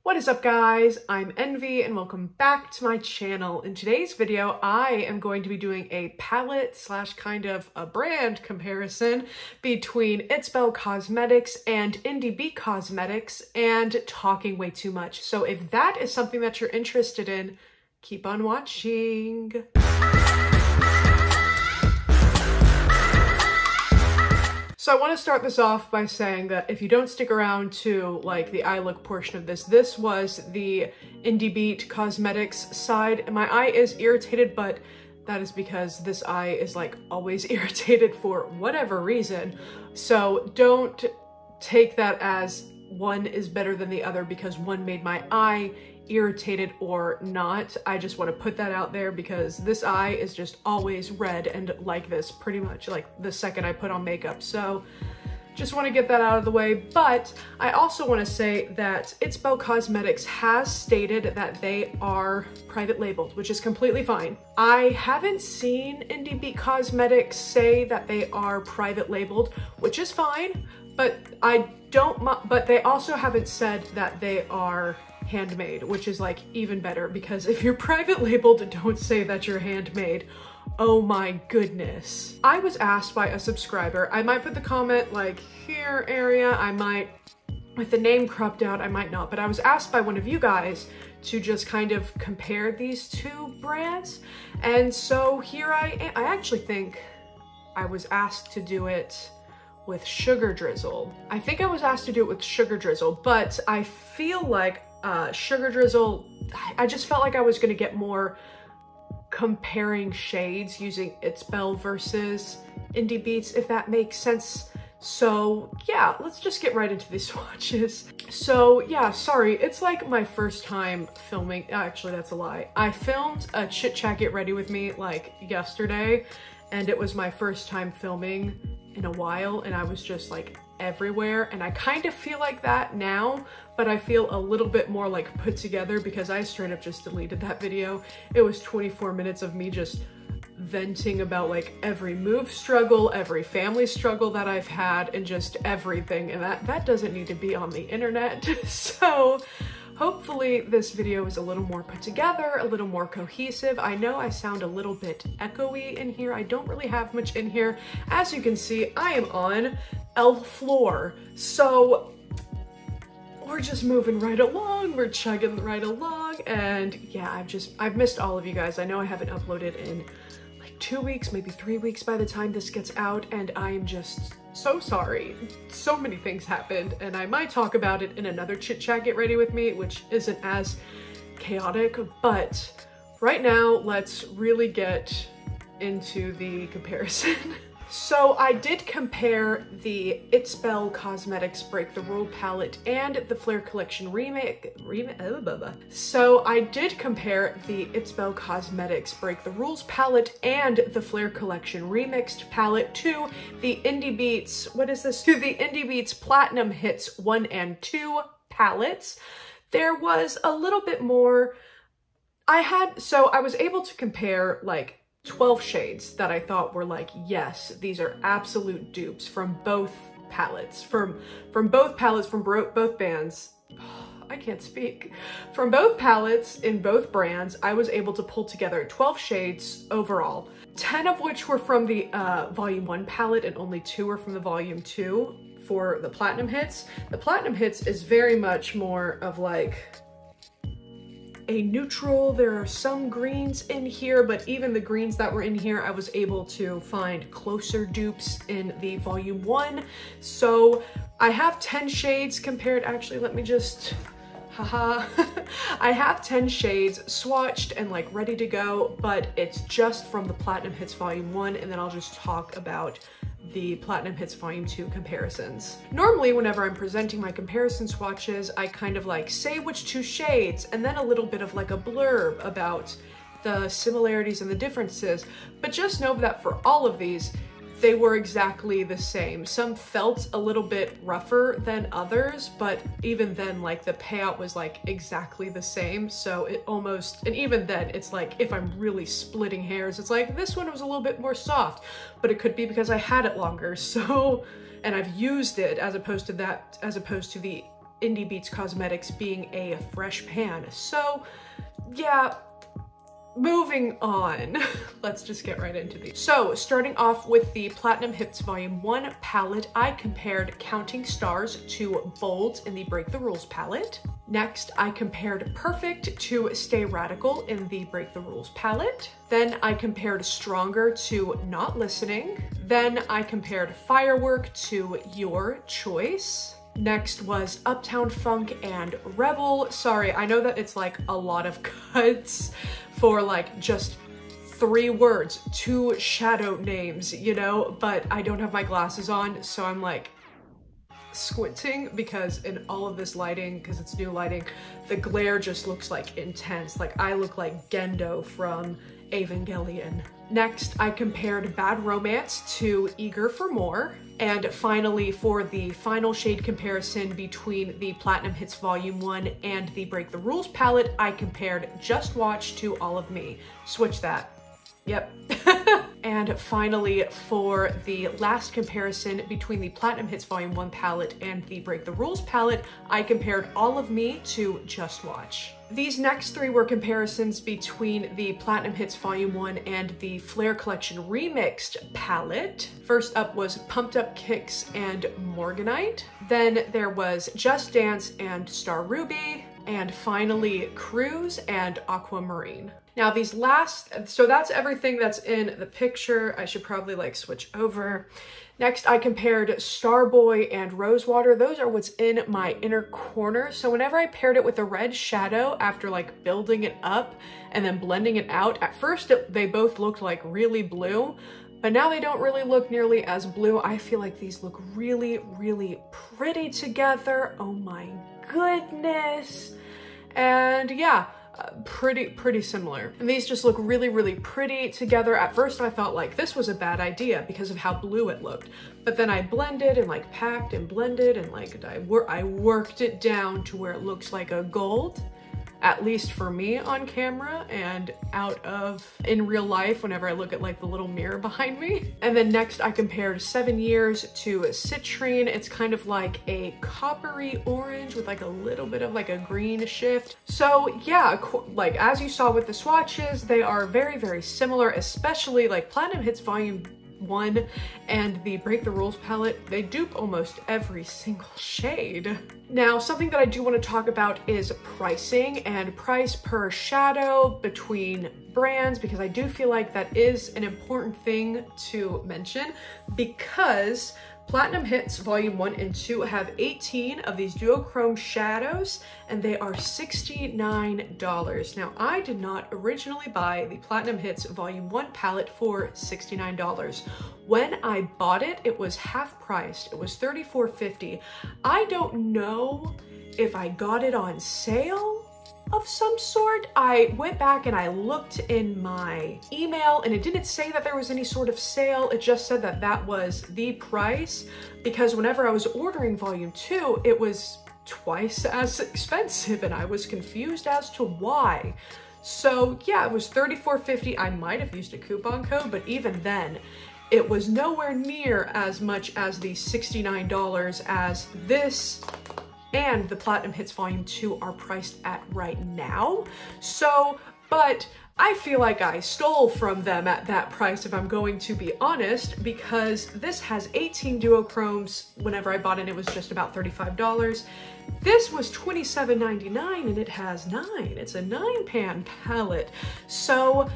What is up, guys? I'm Envy and welcome back to my channel. In today's video, I am going to be doing a palette slash kind of a brand comparison between it'sBel Cosmetics and Indi Cosmetics and talking way too much. So if that is something that you're interested in, keep on watching. So I want to start this off by saying that if you don't stick around to like the eye look portion of this was the Indi Cosmetics side. My eye is irritated, but that is because this eye is like always irritated for whatever reason. So don't take that as one is better than the other because one made my eye irritated or not. I just want to put that out there because this eye is just always red and like this pretty much like the second I put on makeup. So just want to get that out of the way. But I also want to say that it'sBel Cosmetics has stated that they are private labeled, which is completely fine. I haven't seen Indi Cosmetics say that they are private labeled, which is fine, but but they also haven't said that they are handmade, which is like even better, because if you're private labeled, don't say that you're handmade. Oh my goodness. I was asked by a subscriber, I might put the comment like here area, I might with the name cropped out, I might not, but I was asked by one of you guys to just kind of compare these two brands. And so here I am. I actually think I was asked to do it with Sugar Drizzle. I think I was asked to do it with Sugar Drizzle, but I feel like Sugar Drizzle, I just felt like I was gonna get more comparing shades using it'sBel versus Indi, if that makes sense. So yeah, let's just get right into these swatches. So yeah, sorry, it's like my first time filming. Actually, that's a lie. I filmed a Chit Chat Get Ready With Me like yesterday, and it was my first time filming in a while, and I was just like everywhere, and I kind of feel like that now, but I feel a little bit more like put together because I straight up just deleted that video. It was 24 minutes of me just venting about like every move struggle, every family struggle that I've had, and just everything, and that doesn't need to be on the internet. So hopefully this video is a little more put together, a little more cohesive. I know I sound a little bit echoey in here. I don't really have much in here. As you can see, I am on floor. So we're just moving right along. We're chugging right along. And yeah, I've missed all of you guys. I know I haven't uploaded in like 2 weeks, maybe 3 weeks by the time this gets out. And I'm just so sorry. So many things happened, and I might talk about it in another Chit Chat Get Ready With Me, which isn't as chaotic. But right now, let's really get into the comparison. So I did compare the it'sBel Cosmetics Break the Rule palette and the Flare Collection So I did compare the it'sBel Cosmetics Break the Rules palette and the Flare Collection Remixed palette to the Indi to the Indi Platinum Hits 1 and 2 palettes. There was a little bit more. So I was able to compare like 12 shades that I thought were like, yes, these are absolute dupes from both palettes, from both bands. I can't speak. From both palettes in both brands, I was able to pull together 12 shades overall, 10 of which were from the Volume 1 palette and only 2 were from the Volume 2 for the Platinum Hits. The Platinum Hits is very much more of like a neutral. There are some greens in here, but even the greens that were in here, I was able to find closer dupes in the Volume 1. So I have 10 shades compared. Actually, let me just, I have 10 shades swatched and like ready to go, but it's just from the Platinum Hits Volume 1, and then I'll just talk about the Platinum Hits Volume 2 comparisons. Normally, whenever I'm presenting my comparison swatches, I kind of like say which 2 shades and then a little bit of like a blurb about the similarities and the differences. But just know that for all of these, they were exactly the same. Some felt a little bit rougher than others, but even then, like the payout was like exactly the same. So it almost, and even then it's like, if I'm really splitting hairs, it's like this one was a little bit more soft, but it could be because I had it longer. So, and I've used it as opposed to the Indi Beats Cosmetics being a fresh pan. So yeah, moving on. Let's just get right into these. So starting off with the Platinum Hits Volume 1 palette, I compared Counting Stars to Bold in the Break the Rules palette. Next, I compared Perfect to Stay Radical in the Break the Rules palette. Then I compared Stronger to Not Listening. Then I compared Firework to Your Choice. Next was Uptown Funk and Rebel. Sorry, I know that it's like a lot of cuts for like just 3 words, 2 shadow names, you know, but I don't have my glasses on, so I'm like squinting because in all of this lighting, because it's new lighting, the glare just looks like intense. Like I look like Gendo from Evangelion. Next, I compared Bad Romance to Eager for More. And finally, for the final shade comparison between the Platinum Hits Volume 1 and the Break the Rules palette, I compared Just Watch to All of Me. Switch that. Yep. And finally, for the last comparison between the Platinum Hits Volume 1 palette and the Break the Rules palette, I compared All of Me to Just Watch. These next 3 were comparisons between the Platinum Hits Volume 1 and the Flare Collection Remixed palette. First up was Pumped Up Kicks and Morganite. Then there was Just Dance and Star Ruby. And finally, Cruise and Aquamarine. Now these last, so that's everything that's in the picture. I should probably like switch over. Next, I compared Starboy and Rosewater. Those are what's in my inner corner. So whenever I paired it with a red shadow after like building it up and then blending it out, at first they both looked like really blue, but now they don't really look nearly as blue. I feel like these look really, really pretty together. Oh my goodness. And yeah, pretty similar. And these just look really, really pretty together. At first I thought like this was a bad idea because of how blue it looked. But then I blended and like packed and blended and like I worked it down to where it looks like a gold. At least for me on camera and in real life whenever I look at like the little mirror behind me. And then next I compared 7 Years to Citrine. It's kind of like a coppery orange with like a little bit of like a green shift. So yeah, like as you saw with the swatches, they are very, very similar, especially like Platinum Hits Volume 1 and the Break the Rules palette. They dupe almost every single shade. Now, something that I do want to talk about is pricing and price per shadow between brands, because I do feel like that is an important thing to mention, because Platinum Hits Volume 1 and 2 have 18 of these duochrome shadows and they are $69. Now, I did not originally buy the Platinum Hits Volume 1 palette for $69. When I bought it, it was half priced. It was $34.50. I don't know if I got it on sale of some sort. I went back and I looked in my email and it didn't say that there was any sort of sale. It just said that that was the price, because whenever I was ordering Volume 2, it was twice as expensive and I was confused as to why. So yeah, it was $34.50. I might have used a coupon code, but even then, it was nowhere near as much as the $69 as this and the Platinum Hits Volume 2 are priced at right now. So, but I feel like I stole from them at that price if I'm going to be honest, because this has 18 duochromes. Whenever I bought it, it was just about $35. This was $27.99 and it has 9. It's a 9-pan palette. So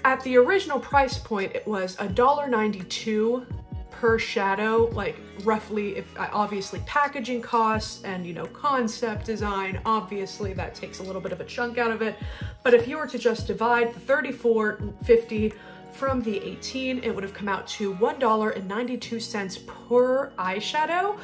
at the original price point, it was $1.92 per shadow, like roughly, if obviously packaging costs and, you know, concept design, obviously that takes a little bit of a chunk out of it. But if you were to just divide the $34.50 from the 18, it would have come out to $1.92 per eyeshadow.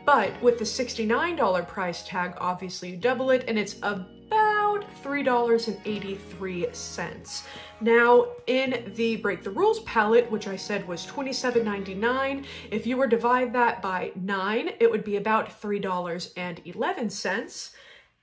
But with the $69 price tag, obviously you double it and it's about $3.83. Now, in the Break the Rules palette, which I said was $27.99, if you were to divide that by 9, it would be about $3.11.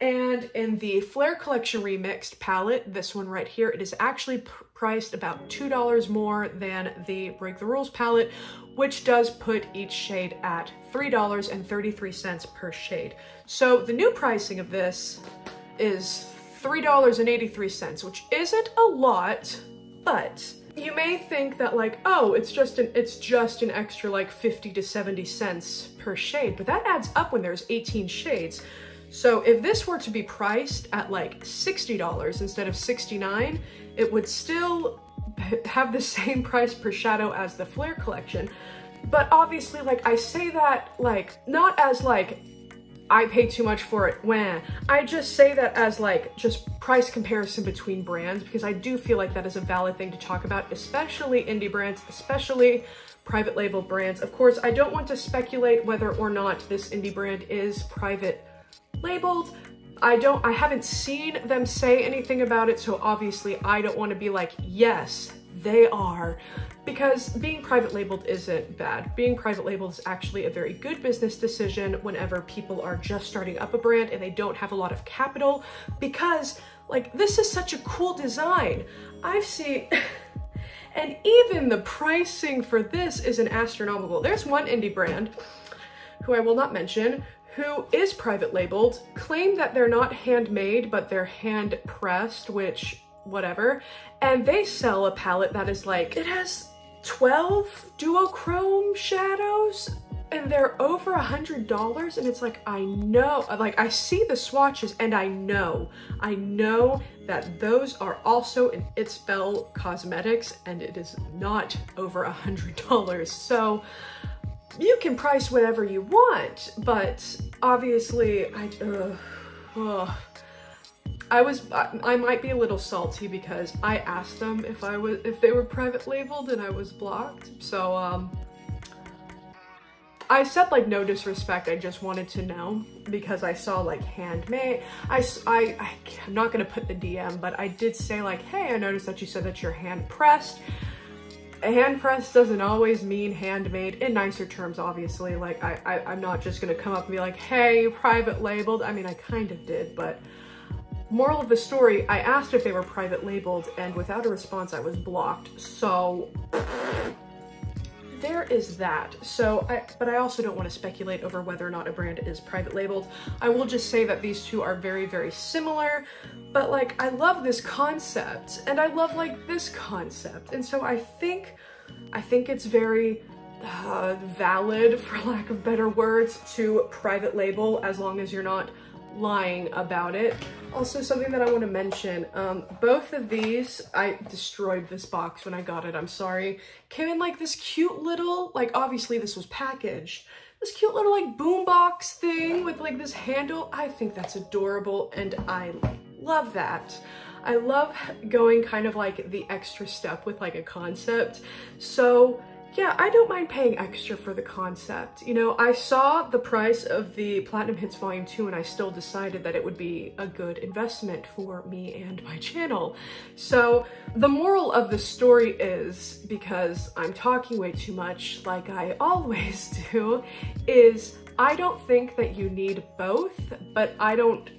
And in the Flare Collection Remixed palette, this one right here, it is actually priced about $2 more than the Break the Rules palette, which does put each shade at $3.33 per shade. So the new pricing of this is $3.83, which isn't a lot, but you may think that like, oh, it's just an extra like 50 to 70 cents per shade, but that adds up when there's 18 shades. So if this were to be priced at like $60 instead of $69, it would still have the same price per shadow as the Flare collection. But obviously, like, I say that like, not as like, I pay too much for it, wah. I just say that as like, just price comparison between brands, because I do feel like that is a valid thing to talk about, especially indie brands, especially private label brands. Of course, I don't want to speculate whether or not this indie brand is private labeled. I haven't seen them say anything about it, so obviously I don't want to be like, yes, they are, because being private labeled isn't bad. Being private labeled is actually a very good business decision whenever people are just starting up a brand and they don't have a lot of capital, because like, this is such a cool design. I've seen, and even the pricing for this isn't astronomical. There's one indie brand, who I will not mention, who is private labeled, claim that they're not handmade, but they're hand pressed, which whatever. And they sell a palette that is like, it has 12 duochrome shadows and they're over $100. And it's like, I know, like I see the swatches and I know that those are also in it'sBel cosmetics and it is not over $100. So you can price whatever you want, but obviously I might be a little salty because I asked them if they were private labeled and I was blocked. So I said like, no disrespect, I just wanted to know because I saw like handmade. I'm not gonna put the DM, but I did say like, hey, I noticed that you said that you're hand pressed. Hand pressed doesn't always mean handmade, in nicer terms, obviously. Like I'm not just gonna come up and be like, hey, private labeled. I mean, I kind of did, but moral of the story, I asked if they were private labeled and without a response, I was blocked. So there is that. So but I also don't want to speculate over whether or not a brand is private labeled. I will just say that these two are very, very similar, but like, I love this concept and I love like this concept. And so I think it's very valid, for lack of better words, to private label as long as you're not lying about it. Also, something that I want to mention, both of these, I destroyed this box when I got it, I'm sorry, came in like this cute little, like obviously this was packaged, this cute little like boombox thing with like this handle. I think that's adorable and I love that. I love going kind of like the extra step with like a concept. So yeah, I don't mind paying extra for the concept. You know, I saw the price of the Platinum Hits Volume 2 and I still decided that it would be a good investment for me and my channel. So the moral of the story is, because I'm talking way too much like I always do, is I don't think that you need both, but I don't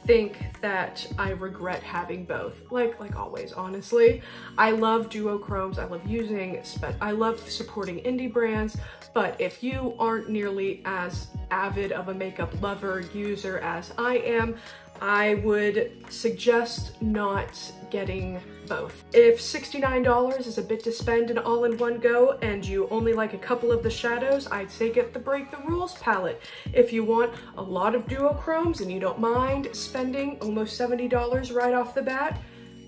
think that I regret having both. Like always, honestly. I love duochromes, I love using, I love supporting indie brands, but if you aren't nearly as avid of a makeup lover, user as I am, I would suggest not getting both. If $69 is a bit to spend an all-in-one go and you only like a couple of the shadows, I'd say get the Break the Rules palette. If you want a lot of duochromes and you don't mind spending almost $70 right off the bat,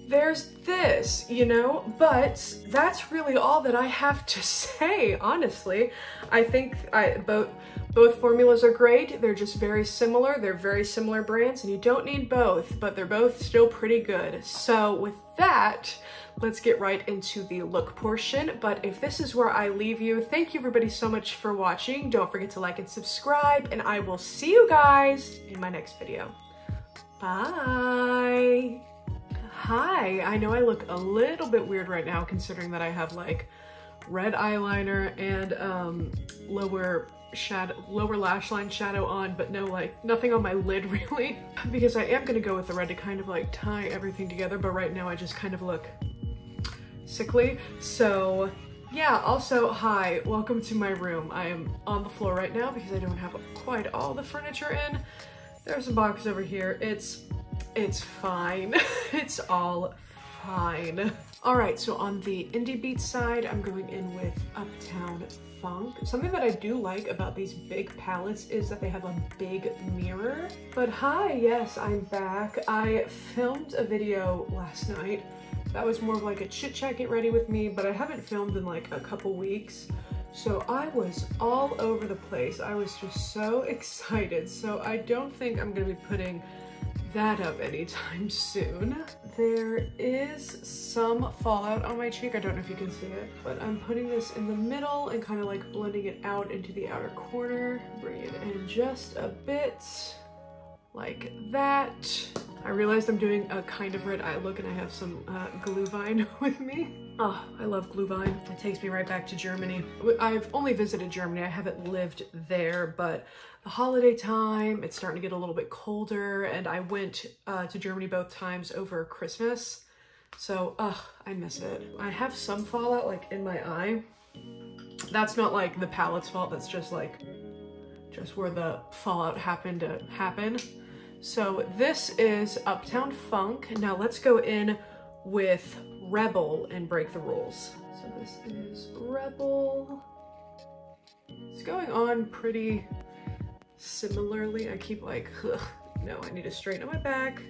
there's this, you know? But that's really all that I have to say, honestly. I think both formulas are great. They're just very similar. They're very similar brands and you don't need both, but they're both still pretty good. So with that, let's get right into the look portion. But if this is where I leave you, thank you everybody so much for watching. Don't forget to like and subscribe, and I will see you guys in my next video. Bye. Hi, I know I look a little bit weird right now considering that I have like red eyeliner and lower shadow, lower lash line shadow on, but no, like nothing on my lid really, because I am gonna go with the red to kind of like tie everything together, but right now I just kind of look sickly. So yeah, also, hi, welcome to my room. I am on the floor right now because I don't have quite all the furniture in. There's a box over here. It's fine. It's all fine. All right, so on the Indie Beat side, I'm going in with Uptown Funk. Something that I do like about these big palettes is that they have a big mirror. But hi, yes, I'm back. I filmed a video last night. That was more of like a chit chat, get ready with me, but I haven't filmed in like a couple weeks. So I was all over the place. I was just so excited. So I don't think I'm gonna be putting that up anytime soon. There is some fallout on my cheek. I don't know if you can see it, but I'm putting this in the middle and kind of like blending it out into the outer corner. Bring it in just a bit like that. I realized I'm doing a kind of red eye look and I have some Glühwein with me. Oh, I love Glühwein. It takes me right back to Germany. I've only visited Germany. I haven't lived there, but the holiday time, it's starting to get a little bit colder, and I went to Germany both times over Christmas. So, I miss it. I have some fallout like in my eye. That's not like the palette's fault. That's just like, just where the fallout happened to happen. So this is Uptown Funk. Now let's go in with Rebel and break the rules. So this is Rebel. It's going on pretty similarly. I keep like, ugh, no, I need to straighten my back,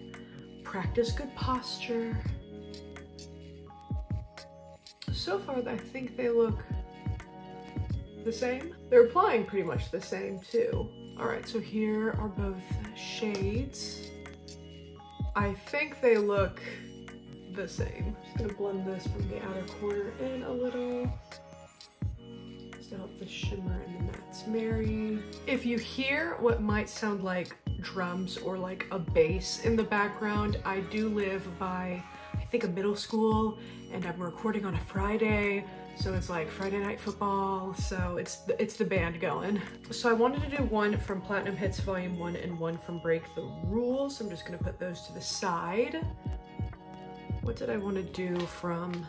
practice good posture. So far, I think they look the same. They're applying pretty much the same too. All right, so here are both shades. I think they look the same. Just gonna blend this from the outer corner in a little, just to help the shimmer and the mattes marry. If you hear what might sound like drums or like a bass in the background, I do live by, I think, a middle school, and I'm recording on a Friday. So it's like Friday Night Football, so it's the band going. So I wanted to do one from Platinum Hits Volume 1 and one from Break the Rules. So I'm just gonna put those to the side. What did I want to do from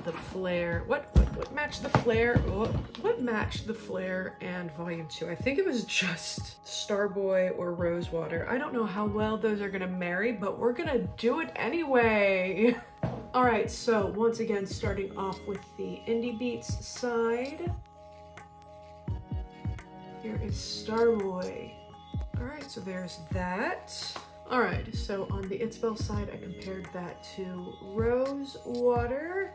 the Flare? What matched the Flare? What matched the Flare and Volume 2? I think it was just Starboy or Rosewater. I don't know how well those are gonna marry, but we're gonna do it anyway. All right, so once again, starting off with the Indie Beats side. Here is Starboy. All right, so there's that. All right, so on the it'sBel side, I compared that to Rosewater,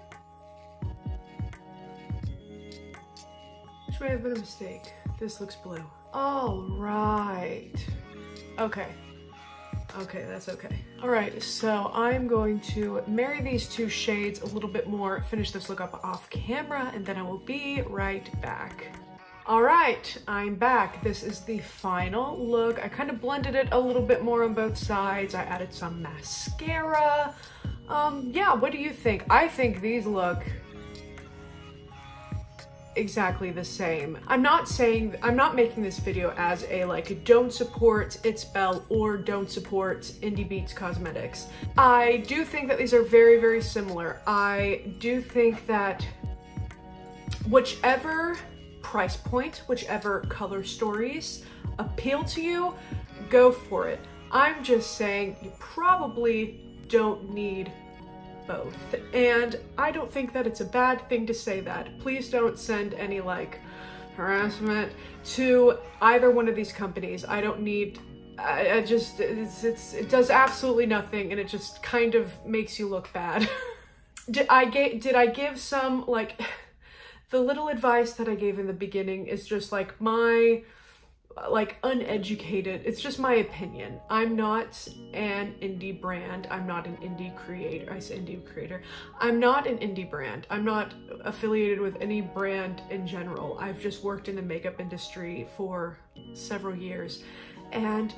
which may have been a mistake. This looks blue. All right. Okay. Okay, that's okay. All right, so I'm going to marry these two shades a little bit more, finish this look up off camera, and then I will be right back. All right, I'm back. This is the final look. I kind of blended it a little bit more on both sides. I added some mascara. Yeah, what do you think? I think these look exactly the same. I'm not making this video as a like don't support it'sBel or don't support Indie Beats Cosmetics. I do think that these are very, very similar. I do think that whichever price point, whichever color stories appeal to you, go for it. I'm just saying you probably don't need both. And I don't think that it's a bad thing to say that. Please don't send any like harassment to either one of these companies. I don't need, it does absolutely nothing, and it just kind of makes you look bad. Did I give some like, the little advice that I gave in the beginning is just like my uneducated, it's just my opinion. I'm not an indie brand. I'm not an indie creator. I say indie creator. I'm not an indie brand. I'm not affiliated with any brand in general. I've just worked in the makeup industry for several years, and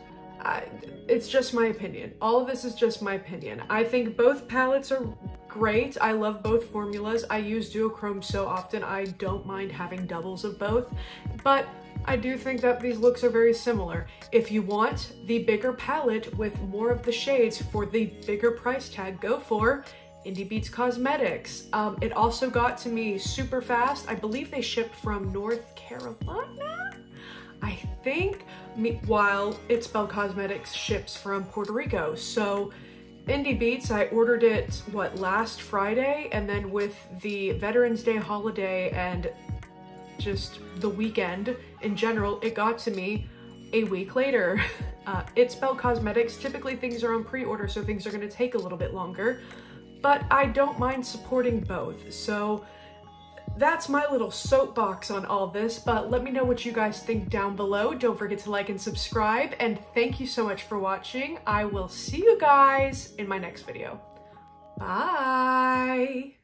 it's just my opinion. All of this is just my opinion. I think both palettes are great. I love both formulas. I use duochrome so often I don't mind having doubles of both, but I do think that these looks are very similar. If you want the bigger palette with more of the shades for the bigger price tag, go for Indi Beats Cosmetics. It also got to me super fast. I believe they shipped from North Carolina, I think, while it'sBel Cosmetics ships from Puerto Rico. So Indi Beats, I ordered it, last Friday, and then with the Veterans Day holiday and just the weekend in general, it got to me a week later. it'sBel Cosmetics, typically things are on pre-order, so things are gonna take a little bit longer, but I don't mind supporting both. So that's my little soapbox on all this, but let me know what you guys think down below. Don't forget to like and subscribe, and thank you so much for watching. I will see you guys in my next video. Bye!